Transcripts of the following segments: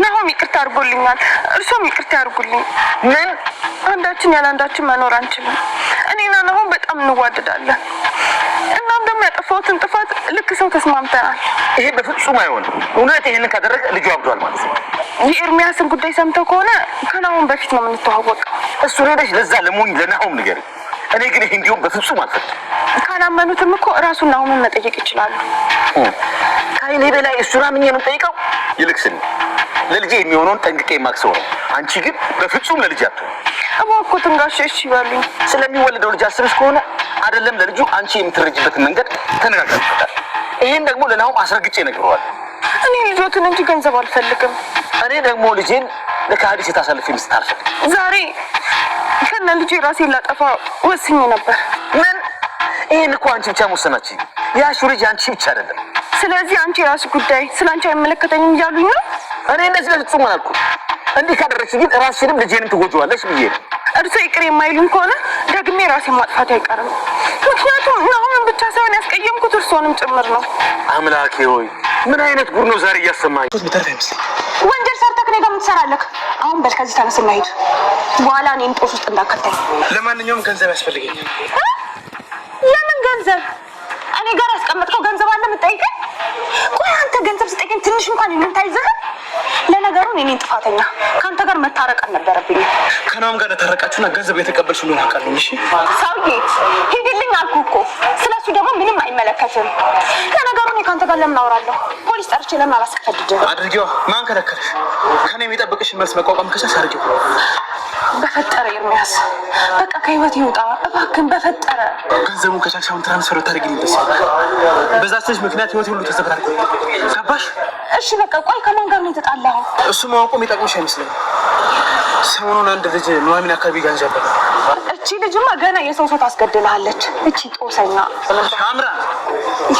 ናሆም ይቅርታ አድርጎልኛል እርሶም ይቅርታ አድርጉልኝ ምን አንዳችን ያለ አንዳችን መኖር አንችልም እኔና ናሆም በጣም እንዋደዳለን እናም ደግሞ ያጠፋሁትን ጥፋት ልክ ሰው ተስማምተናል ይሄ በፍጹም አይሆንም እውነት ይሄንን ካደረገ ልጁ አብዷል ማለት ነው የኤርሚያስን ጉዳይ ሰምተው ከሆነ ከናሆም በፊት ነው የምንተዋወቀው እሱ ሄደሽ ለዛ ለሞኝ ለናሆም ንገሪ እኔ ግን ይሄ እንዲሁም በፍጹም አልፈቅድም ካላመኑትም እኮ ራሱን ናሆምን መጠየቅ ይችላሉ ከእኔ በላይ እሱን አምኜ ነው የምጠይቀው ይልክስልኝ ለልጄ የሚሆነውን ጠንቅቄ የማክሰው ነው አንቺ ግን በፍጹም ለልጅ አትሆን እባክዎትን ጋሼ እሺ ይበሉኝ ስለሚወለደው ልጅ አስበሽ ከሆነ አይደለም ለልጁ አንቺ የምትረጅበትን መንገድ ተነጋግረንበታል ይሄን ደግሞ ለናሆም አስረግጬ ነግረዋል እኔ ልጆትን እንጂ ገንዘብ አልፈልግም እኔ ደግሞ ልጄን ለካዲስ ታሳልፊ መስጠት አልፈልግም ዛሬ ከነ ልጄ ራሴን ላጠፋ ወስኜ ነበር ምን ይሄን እኮ አንቺ ብቻ መወሰናችሁ ያሹ ልጅ አንቺ ብቻ አይደለም ስለዚህ አንቺ ራስ ጉዳይ ስላንቺ አይመለከተኝም እያሉኝ ነው እኔ እንደዚህ ለፍጹም አላልኩም እንዲህ ካደረግሽ ግን ራስሽንም ልጄንም ትጎጂዋለሽ ብዬ ነው እርሶ ይቅር የማይሉኝ ከሆነ ደግሜ ራሴን ማጥፋት አይቀርም ምክንያቱም ናሆምን ብቻ ሳይሆን ያስቀየምኩት እርሶንም ጭምር ነው አምላኬ ሆይ ምን አይነት ጉድ ነው ዛሬ እያሰማኝ ወንጀል ሰርተህ ከኔ ጋር ምን ትሰራለህ አሁን በል ከዚህ ተነስና ሂድ በኋላ እኔን ጦስ ውስጥ እንዳከተኝ ለማንኛውም ገንዘብ ያስፈልገኛል ለምን ገንዘብ እኔ ጋር ያስቀመጥከው ገንዘብ አለ የምትጠይቀኝ ቆይ አንተ ገንዘብ ስጠይቀኝ ትንሽ እንኳን የምታይዘህ ለነገሩ እኔ ጥፋተኛ ካንተ ጋር መታረቅ አልነበረብኝም ከናም ጋር ተታረቃችሁና ገንዘብ የተቀበልሽ ነው አውቃለሁ እሺ ሰውዬ ሂድልኝ አልኩህ እኮ ስለሱ ደግሞ ምንም አይመለከትም ለነገሩ እኔ ካንተ ጋር ለምን አወራለሁ ፖሊስ ጠርቼ ለምን አላስከፍድም አድርጊዋ ማን ከለከለሽ ከኔ የሚጠብቅሽ መልስ መቋቋም ከቻልሽ አድርጊው በፈጠረ ኤርሚያስ በቃ ከህይወት ይውጣ እባክህን በፈጠረ ገንዘቡን ከቻልሽ አሁን ትራንስፈር ታደርጊልኝ ደስ በዛች ምክንያት ህይወት ሁሉ ተዘብራለች ገባሽ እሺ በቃ ቆይ ከማን ጋር ነው የተጣላኸው እሱ ማወቁ የሚጠቅምሽ አይመስለኝም ሰሞኑን አንድ ልጅ ኑሐሚን አካባቢ ጋንጃበለ እቺ ልጅማ ገና የሰው ሰው ታስገድልሃለች እቺ ጦሰኛ አምራ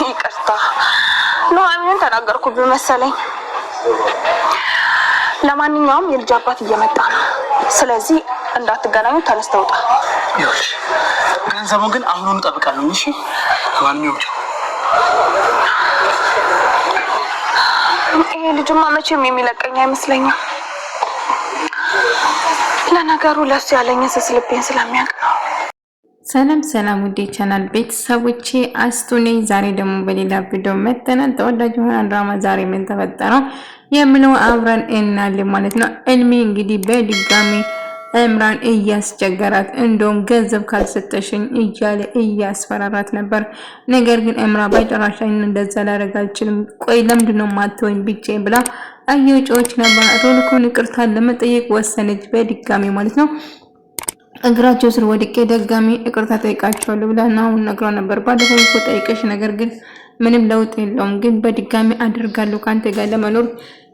ይቅርታ ኑሐሚንን ተናገርኩብህ መሰለኝ ለማንኛውም የልጅ አባት እየመጣ ነው ስለዚህ እንዳትገናኙ ተነስተውጣ ይኸውልሽ ገንዘቡን ግን አሁኑን እንጠብቃለሁ እሺ ማንኛውም ይሄ ልጅማ መቼም የሚለቀኝ አይመስለኝም ለነገሩ ለሱ ያለኝ ስስልቤን ስለሚያውቅ ነው ሰላም ሰላም ውዴ ቻናል ቤተሰቦቼ አስቱ ነኝ ዛሬ ደግሞ በሌላ ቪዲዮ መጥተናል ተወዳጅ የሆነ ድራማ ዛሬ ምን ተፈጠረው የምለው አብረን እናያለን ማለት ነው እልሚ እንግዲህ በድጋሚ እምራን እያስቸገራት እንደውም ገንዘብ ካልሰጠሽኝ እያለ እያስፈራራት ነበር ነገር ግን እምራ ባይጠራሽ እንደዛ ላደርግ አልችልም ቆይ ለምንድነው ማትወኝ ብቻ ብላ አየጮች ነበር ሮልኩን ይቅርታ ለመጠየቅ ወሰነች በድጋሚ ማለት ነው እግራቸው ስር ወድቄ ደጋሚ ይቅርታ ጠይቃቸዋለሁ ብላ ነው ነግሯ ነበር ባለፈው እኮ ጠይቀሽ ነገር ግን ምንም ለውጥ የለውም ግን በድጋሚ አደርጋለሁ ካንተ ጋር ለመኖር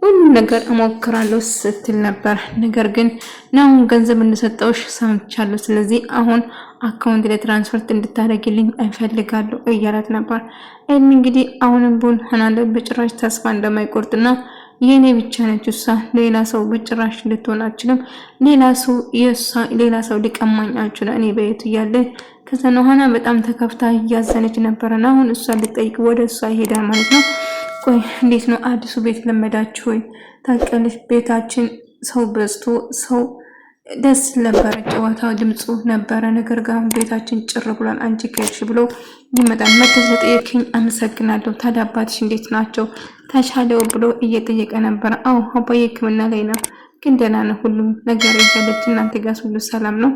ሁሉ ነገር እሞክራለሁ ስትል ነበር ነገር ግን ነው ገንዘብ እንደሰጠውሽ ሰምቻለሁ ስለዚህ አሁን አካውንት ላይ ትራንስፈር እንድታደርግልኝ እፈልጋለሁ እያላት ነበር እንግዲህ አሁንም ቡን ሆናለ በጭራሽ ተስፋ እንደማይቆርጥና የኔ ብቻ ነች እሷ ሌላ ሰው በጭራሽ ልትሆን አትችልም ሌላ ሰው ሊቀማኝ አይችልም እኔ በየት ያለ ከዛ ነው ሆና በጣም ተከፍታ ያዘነች ነበርና አሁን እሷ ልጠይቅ ወደ እሷ ይሄዳል ማለት ነው ቆይ እንዴት ነው አዲሱ ቤት ለመዳችሁ ወይ ታውቂያለሽ ቤታችን ሰው በዝቶ ሰው ደስ ነበር ጨዋታው ድምጹ ነበር ነገር ግን ቤታችን ጭር ብሏል አንቺ ከርሽ ብሎ ይመጣል መተስ ለጠየቅኝ አመሰግናለሁ ታዲያ አባትሽ እንዴት ናቸው ተሻለው ብሎ እየጠየቀ ነበር አው አባዬ ሕክምና ላይ ነው ግን ደህና ነው ሁሉም ነገር ይያለች እናንተ ጋር ሁሉ ሰላም ነው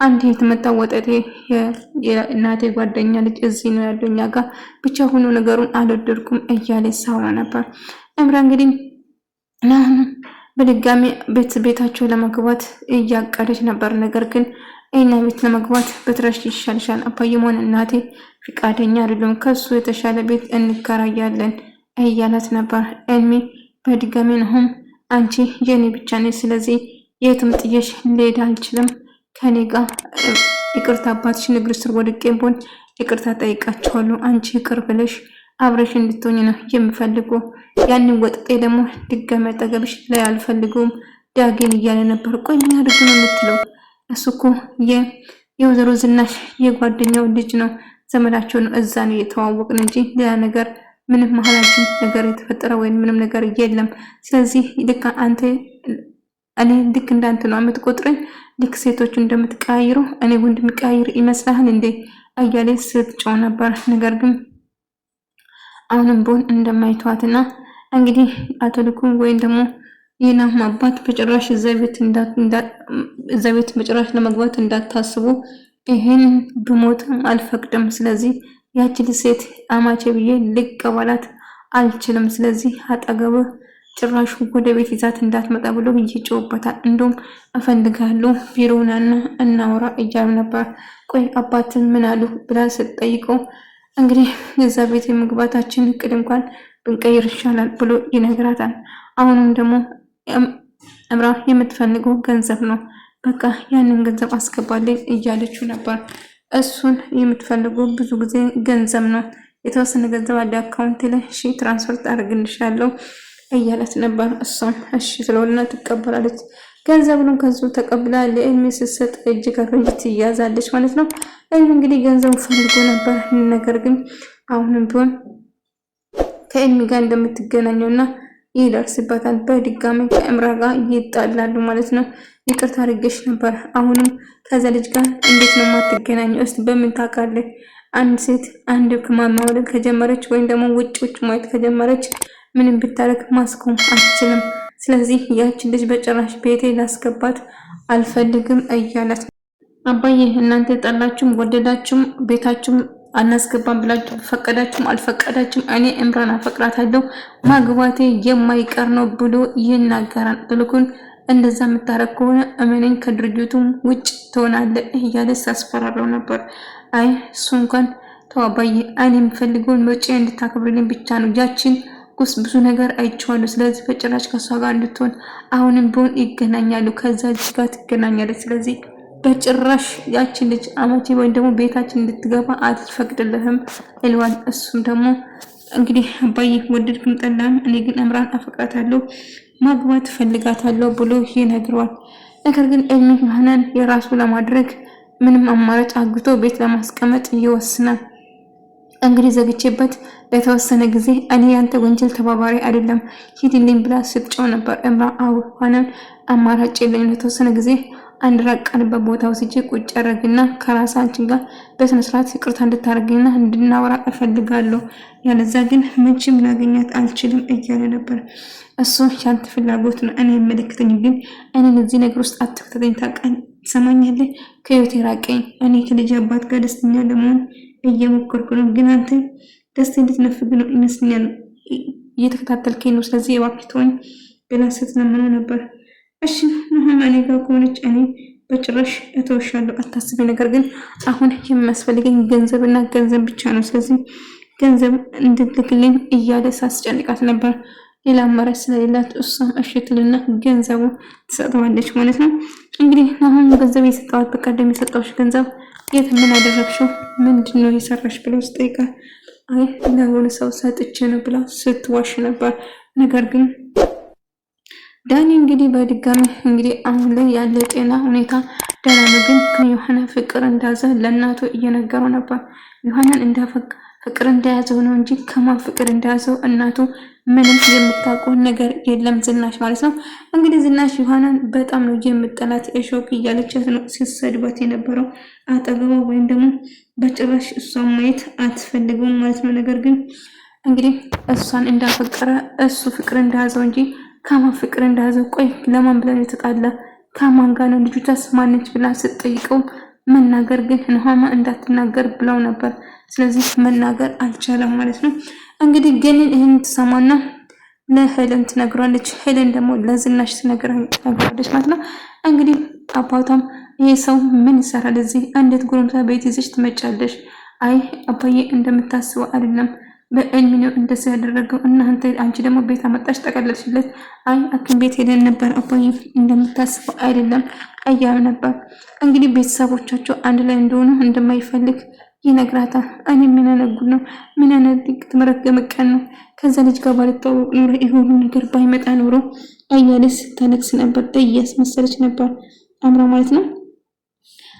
አንድ የተመጣው ወጠጤ የእናቴ ጓደኛ ልጅ እዚህ ነው ያለኛ ጋር ብቻ ሆኖ ነገሩን አልወደድኩም እያለ ሳውራ ነበር እምራ እንግዲህ በድጋሚ ቤታቸው ለመግባት እያቀደች ነበር ነገር ግን እኛ ቤት ለመግባት በትረሽ ይሻልሻል አባዬም ሆነ እናቴ ፍቃደኛ አይደሉም ከሱ የተሻለ ቤት እንከራያለን እያላት ነበር እልሚ በድጋሚ ነው አንቺ የኔ ብቻ ነሽ ስለዚህ የትም ጥየሽ ልሄድ አልችልም ከኔ ጋር ይቅርታ አባትሽ ንግር ስር ወድቄም ቢሆን ይቅርታ ጠይቃቸዋለሁ አንቺ ይቅር ብለሽ አብረሽ እንድትሆኝ ነው የምፈልገው ያንን ወጥጤ ደግሞ ድጋሚ አጠገብሽ ላይ አልፈልገውም ዳግን እያለ ነበር ቆይ ምን ያደርጉ ነው የምትለው እሱ እኮ የወዘሮ ዝናሽ የጓደኛው ልጅ ነው ዘመዳቸው ነው እዛ ነው የተዋወቅን እንጂ ሌላ ነገር ምንም መሀላችን ነገር የተፈጠረ ወይም ምንም ነገር የለም። ስለዚህ ልክ አንተ እኔ ልክ እንዳንተ ነው የምትቆጥረኝ፣ ልክ ሴቶቹ እንደምትቀያይሩ እኔ ወንድ የሚቀያይር ይመስላል እንዴ እያለ ስትጮህ ነበር። ነገር ግን አሁንም ቢሆን እንደማይተዋትና እንግዲህ አቶ ልኩን ወይም ደግሞ የናም አባት በጭራሽ እዛ ቤት በጭራሽ ለመግባት እንዳታስቡ፣ ይሄን ብሞት አልፈቅድም። ስለዚህ ያቺ ሴት አማቼ ብዬ ልቀበላት አልችልም። ስለዚህ አጠገብ ጭራሽ ወደ ቤት ይዛት እንዳትመጣ ብሎ ይጮህበታል። እንደውም እፈልጋለሁ ቢሮናና እናውራ እያሉ ነበር። ቆይ አባትን ምን አሉ ብላ ስትጠይቀው እንግዲህ የዛ ቤት የመግባታችን እቅድ እንኳን ብንቀይር ይሻላል ብሎ ይነግራታል። አሁንም ደግሞ እምራ የምትፈልገው ገንዘብ ነው፣ በቃ ያንን ገንዘብ አስገባልኝ እያለችው ነበር። እሱን የምትፈልገው ብዙ ጊዜ ገንዘብ ነው፣ የተወሰነ ገንዘብ አለ አካውንት ላይ እሺ ትራንስፈር አድርግልሻለሁ እያለት ነበር። እሷም እሺ ስለሆነ ትቀበላለች። ገንዘቡን ከሱ ተቀብላ ለኤልሚ ስትሰጥ እጅ ከፍንጅ ትያዛለች ማለት ነው። ኤልሚ እንግዲህ ገንዘቡ ፈልጎ ነበር፣ ነገር ግን አሁንም ቢሆን ከኤልሚ ጋር እንደምትገናኘውና ይደርስበታል። በድጋሚ ከእምራ ጋር ይጣላሉ ማለት ነው። ይቅርታ አድርገሽ ነበር፣ አሁንም ከዛ ልጅ ጋር እንዴት ነው የማትገናኘው? እስቲ በምን ታውቃለህ? አንድ ሴት አንድ ከማማወል ከጀመረች ወይም ደግሞ ውጭ ማየት ከጀመረች ምንም ብታረግ ማስቆም አትችልም። ስለዚህ ያችን ልጅ በጭራሽ ቤቴ ላስገባት አልፈልግም እያላት አባዬ እናንተ ጠላችሁም ወደዳችሁም ቤታችሁም አናስገባም ብላችሁ ፈቀዳችሁም አልፈቀዳችሁም እኔ እምራን አፈቅራታለሁ ማግባቴ የማይቀር ነው ብሎ ይናገራል። ብልኩን እንደዛ የምታረግ ከሆነ እመነኝ ከድርጅቱም ውጭ ትሆናለህ እያለ ሲያስፈራራው ነበር። አይ እሱ እንኳን ተው አባዬ እኔ የምፈልገውን ወጪ እንድታከብርልኝ ብቻ ነው። ያችን ቁስ ብዙ ነገር አይቼዋለሁ። ስለዚህ በጭራሽ ከሷ ጋር እንድትሆን አሁንም ቢሆን ይገናኛሉ፣ ከዛ ልጅ ጋር ትገናኛለች። ስለዚህ በጭራሽ ያችን ልጅ አማቼ ወይም ደግሞ ቤታችን እንድትገባ አልፈቅድልህም እልዋን። እሱም ደግሞ እንግዲህ አባዬ ወደድክም ጠላም እኔ ግን እምራን አፈቅራታለሁ ማግባት ፈልጋታለሁ ብሎ ይነግረዋል። ነገር ግን ኤልሚ ዮሐናን የራሱ ለማድረግ ምንም አማራጭ አግቶ ቤት ለማስቀመጥ ይወስናል። እንግዲህ ዘግቼበት ለተወሰነ ጊዜ እኔ ያንተ ወንጀል ተባባሪ አይደለም ሂድልኝ ብላ ስትጮህ ነበር። እምራ ዮሐናን አማራጭ የለኝም ለተወሰነ ጊዜ አንድ ራቃንበት ቦታ ወስጄ ቁጭ አረግና ከራሳችን ጋር በስነ ስርዓት ይቅርታ እንድታረግና እንድናወራ እፈልጋለሁ፣ ያለዛ ግን መቼም ላገኛት አልችልም እያለ ነበር። እሱ ያንተ ፍላጎት ነው፣ እኔ የምልክተኝ ግን እኔን እዚህ ነገር ውስጥ አትክተተኝ፣ ታውቃለህ፣ ትሰማኛለህ? ከህይወቴ ራቀኝ። እኔ ከልጅ አባት ጋር ደስተኛ ለመሆን እየሞከርኩ ነው፣ ግን አንተ ደስታ እንድትነፍግ ነው ይመስለኛል እየተከታተልከኝ ነው። ስለዚህ እባክህ ተወኝ ብላ ስትለምነው ነበር። እሺ እኔ ጋር ከሆነች እኔ በጭራሽ እተውሻለሁ አታስቢ። ነገር ግን አሁን የሚያስፈልገኝ ገንዘብና ገንዘብ ብቻ ነው። ስለዚህ ገንዘብ እንድትልክልኝ እያለ ሳስጨንቃት ነበር። ሌላ አማራጭ ስለሌላት እሷም እሺ ትልና ገንዘቡ ትሰጠዋለች ማለት ነው። እንግዲህ አሁን ገንዘብ የሰጠዋት በቀደም የሰጠውሽ ገንዘብ የት ምን አደረግሽው? ምንድነው የሰራሽ ብለው ስጠይቃት አይ ለሆነ ሰው ሰጥቼ ነው ብላ ስትዋሽ ነበር። ነገር ግን ዳኒ እንግዲህ በድጋሚ እንግዲህ አሁን ላይ ያለ ጤና ሁኔታ ደህና ነው፣ ግን ከዮሐና ፍቅር እንዳዘ ለእናቱ እየነገረው ነበር። ዮሐናን ፍቅር እንደያዘው ነው እንጂ ከማን ፍቅር እንደያዘው እናቱ ምንም የምታውቀው ነገር የለም። ዝናሽ ማለት ነው እንግዲህ ዝናሽ ዮሐናን በጣም ነው የምጠላት እሾክ እያለቻት ነው ሲሰድባት የነበረው አጠገቧ፣ ወይም ደግሞ በጭራሽ እሷን ማየት አትፈልገውም ማለት ነው። ነገር ግን እንግዲህ እሷን እንዳፈቀረ እሱ ፍቅር እንደያዘው እንጂ ከማን ፍቅር እንደያዘው ቆይ ለማን ብለን የተጣላ ከማን ጋር ነው ልጁ ተስማነች ብላ ስትጠይቀው መናገር ግን ኑሃማ እንዳትናገር ብለው ነበር። ስለዚህ መናገር አልቻለም ማለት ነው። እንግዲህ ግን ይህን ትሰማና ለሄለን ትነግራለች። ሄለን ደግሞ ለዝናሽ ትነግራለች ማለት ነው። እንግዲህ አባቷም ይሄ ሰው ምን ይሰራል እዚህ? እንዴት ጎረምሳ ቤት ይዘሽ ትመጫለሽ? አይ አባዬ እንደምታስበው አይደለም፣ በእልሚ ነው እንደዚህ ያደረገው። እናንተ አንቺ ደግሞ ቤት አመጣሽ ጠቀለልሽለት። አይ ሐኪም ቤት ሄደን ነበር አባዬ እንደምታስበው አይደለም እያሉ ነበር። እንግዲህ ቤተሰቦቻቸው አንድ ላይ እንደሆኑ እንደማይፈልግ ይነግራታል። እኔ ምን ያነጉ ነው ምን ያነግ ተመረገመ ቀን ነው ከዛ ልጅ ጋር ባልተዋወቅ ኖሮ ይሁን ነገር ባይመጣ ኖሮ እያለች ታለቅስ ነበር። እያስመሰለች ነበር አምራ ማለት ነው።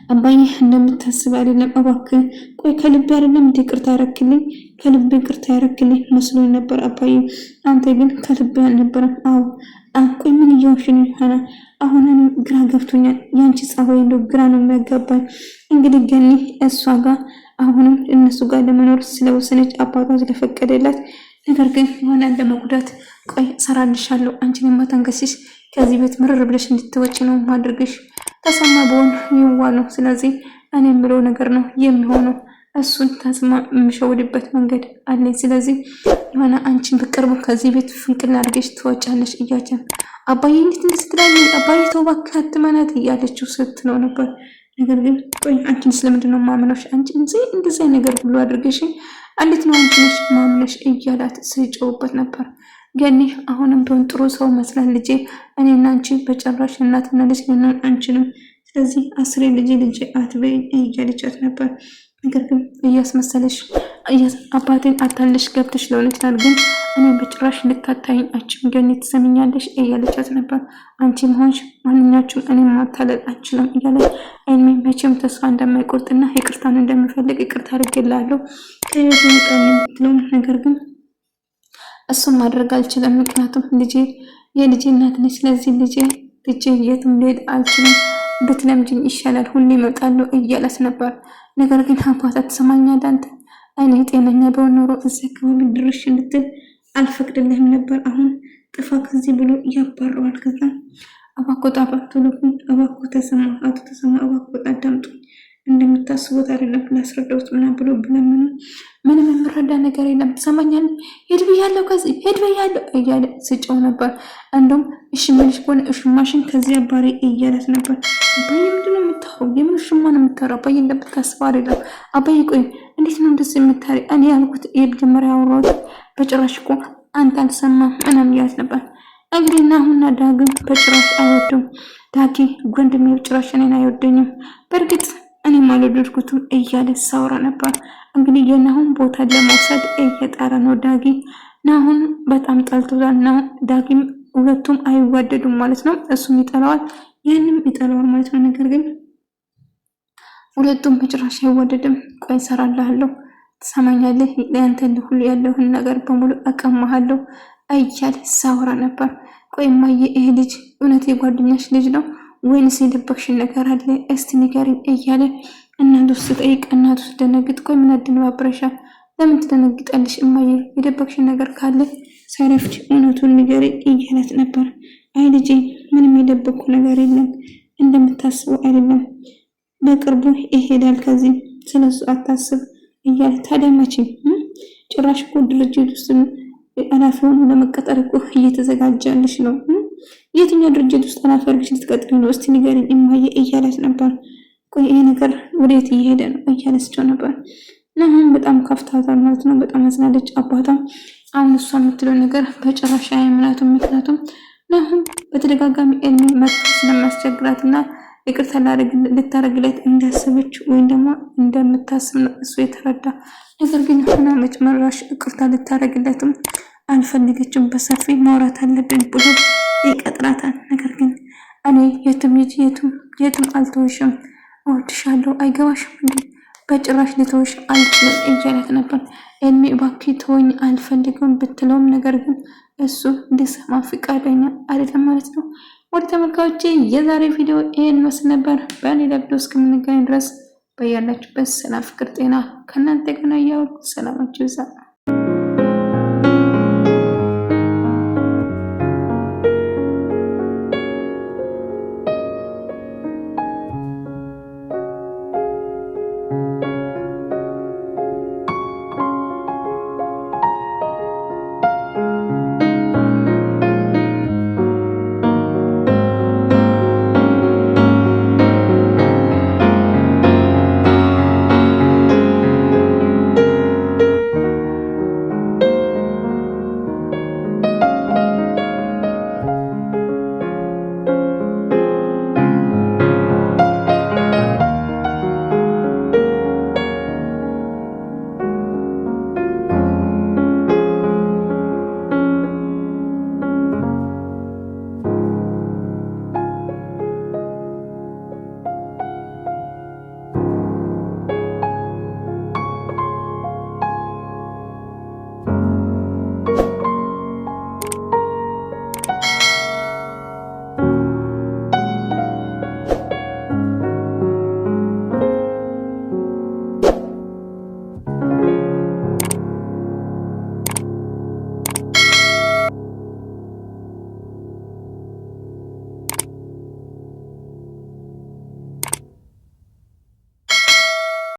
አባዬ እንደምታስብ አይደለም እባክህ። ቆይ ከልብ አይደለም እንዴ ይቅርታ ያረክልኝ? ከልብ ይቅርታ ያረክልኝ መስሎኝ ነበር አባዬ። አንተ ግን ከልብ አልነበረም። አዎ ቆይ ምን እየሆንሽን ይሆነ? አሁን ግራ ገብቶኛል። ያንቺ ጸባይ እንደው ግራ ነው የሚያጋባኝ። እንግዲህ ገኒ እሷ ጋር አሁንም እነሱ ጋር ለመኖር ስለወሰነች አባቷ ስለፈቀደላት፣ ነገር ግን የሆነ ለመጉዳት ቆይ እሰራልሻለሁ፣ አንቺን የማታንገሲሽ ከዚህ ቤት ምርር ብለሽ እንድትወጪ ነው ማድረግሽ። ተሰማ በሆን ይዋ ነው። ስለዚህ እኔ የምለው ነገር ነው የሚሆነው። እሱን ተስማ የምሸውድበት መንገድ አለኝ። ስለዚህ የሆነ አንቺን በቅርቡ ከዚህ ቤት ፍንቅል አድርገሽ ትወጫለሽ እያቸን አባዬ እንዴት እንደስትላለ አባዬ ተው እባክህ አትመናት እያለችው ስትለው ነበር። ነገር ግን ቆይ አንቺን ስለምንድን ነው ማምነሽ? አንቺ እንደዚህ ነገር ሁሉ አድርገሽ እንዴት ነው አንቺ ነሽ ማምነሽ እያላት ሲጮውበት ነበር። ገኒ አሁንም ቢሆን ጥሩ ሰው መስላል ልጄ። እኔና አንቺ በጨራሽ እናትና ልጅ ነን አንቺንም። ስለዚህ አስሬ ልጄ አትበይ እያለቻት ነበር። ነገር ግን እያስመሰለሽ አባቴን አታለሽ ገብተሽ ሊሆን ይችላል፣ ግን እኔ በጭራሽ ልታታይኝ አችም ገኒ ትሰሚኛለሽ እያለቻት ነበር። አንቺም ሆንሽ ማንኛችሁም እኔ ማታለል አችልም እያለ አይሚ መቼም ተስፋ እንደማይቆርጥና ይቅርታን እንደሚፈልግ ይቅርታ አድርጌላለሁ ከህይወት ይወጣል የምትለው ነገር ግን እሱም ማድረግ አልችልም። ምክንያቱም የልጄ እናት ነች። ስለዚህ ልጄ የትም ልሄድ አልችልም፣ ብትለምጂኝ ይሻላል፣ ሁሌ እመጣለሁ እያላት ነበር። ነገር ግን አባቷ ትሰማኛለህ? አንተ እኔ ጤነኛ በሆን ኖሮ እዚህ አካባቢ ድርሽ እንድትል አልፈቅድልህም ነበር። አሁን ጥፋ ከዚህ ብሎ ያባረዋል። ከዛ እባክዎ ጣፋቱልኩኝ፣ እባክዎ ተሰማ፣ አቶ ተሰማ እባክዎ አዳምጡኝ፣ እንደምታስቡት አይደለም ላስረዳውት ምናምን ብሎ ብለምኑ ምንም የምረዳ ነገር የለም። ትሰማኛለህ? ሄድ ብያለሁ፣ ከዚህ ሄድ ብያለሁ እያለ ስጨው ነበር። እንደውም እሺ መልሽ ከሆነ እሽማሽን ከዚህ አባሪ እያለት ነበር። አባዬ ምንድን ነው የምታወራው? የምን እሽማ ነው የምታወራው? አባዬ እንደምታስበው አይደለም። አባዬ ቆይ እንዴት ነው እንደዚህ የምታሪ? እኔ ያልኩት የመጀመሪያ ያወራሁት በጭራሽ እኮ አንተ አልሰማም ምናምን እያለት ነበር። እንግዲህ ናሁና ዳግም በጭራሽ አይወዱም። ዳጊ ወንድሜ በጭራሽ እኔን አይወደኝም። በእርግጥ እኔም አልወደድኩትም እያለ ሳውራ ነበር። እንግዲህ የናሁን ቦታ ለመውሰድ እየጣረ ነው ዳጊ። ናሁን በጣም ጠልቶታል። ናሁን ዳጊም ሁለቱም አይዋደዱም ማለት ነው። እሱም ይጠላዋል፣ ያንም ይጠላዋል ማለት ነው። ነገር ግን ሁለቱም በጭራሽ አይዋደድም። ቆይ እሰራልሃለሁ፣ ትሰማኛለህ? ለአንተ ሁሉ ያለውን ነገር በሙሉ እቀማሃለሁ እያለ ሳውራ ነበር። ቆይ እማዬ ይሄ ልጅ እውነት የጓደኛሽ ልጅ ነው ወይንስ የደበቅሽን ነገር አለ? እስቲ ንገሪኝ እያለ እናቱ ስትጠይቅ እናቱ ስትደነግጥ፣ ቆይ ምን አደነባብረሻል? ለምን ትደነግጣለሽ እማዬ? የደበቅሽን ነገር ካለ ሳይረፍድ እውነቱን ንገሪ እያለት ነበር። አይ ልጄ ምንም የደበቅኩ ነገር የለም፣ እንደምታስበው አይደለም፣ በቅርቡ ይሄዳል ከዚህ፣ ስለሱ አታስብ እያለ ታዲያ መቼ? ጭራሽ እኮ ድርጅት ውስጥ ኃላፊ ሆኖ ለመቀጠር እኮ እየተዘጋጀልሽ ነው። የትኛው ድርጅት ውስጥ ኃላፊ አድርገሽ ልትቀጥሪ ነው? እስቲ ንገሪኝ እማዬ እያለት ነበር። ቆይ ይሄ ነገር ወዴት እየሄደ ነው እያለችው ነበር። ናሁን በጣም ከፍታታል ማለት ነው። በጣም አዝናለች። አባቷም አሁን እሷ የምትለው ነገር በጭራሽ አያምናትም። ምክንያቱም ናሁን በተደጋጋሚ ኤልሚ መጥቶ ስለማስቸግራትና ይቅርታ ልታረግለት እንዳሰበች ወይም ደግሞ እንደምታስብ ነው እሱ የተረዳ። ነገር ግን ሆና መጭመራሽ ይቅርታ ልታረግለትም አልፈልገችም። በሰፊ ማውራት አለብን ብሎ ይቀጥራታል። ነገር ግን እኔ የትም አልተውሽም፣ እወድሻለሁ፣ አይገባሽም እንዴ? በጭራሽ ልተውሽ አልችልም እያለት ነበር። ኤልሚ እባክህ ተወኝ አልፈልግም ብትለውም ነገር ግን እሱ እንዲሰማ ፍቃደኛ አይደለም ማለት ነው። ወደ ተመልካቾቼ የዛሬ ቪዲዮ ይሄን መስል ነበር። በሌላ ቪዲዮ እስከምንገናኝ ድረስ በያላችሁበት ሰላም፣ ፍቅር፣ ጤና ከእናንተ ጋር ነው። ሰላማችሁ ይብዛ።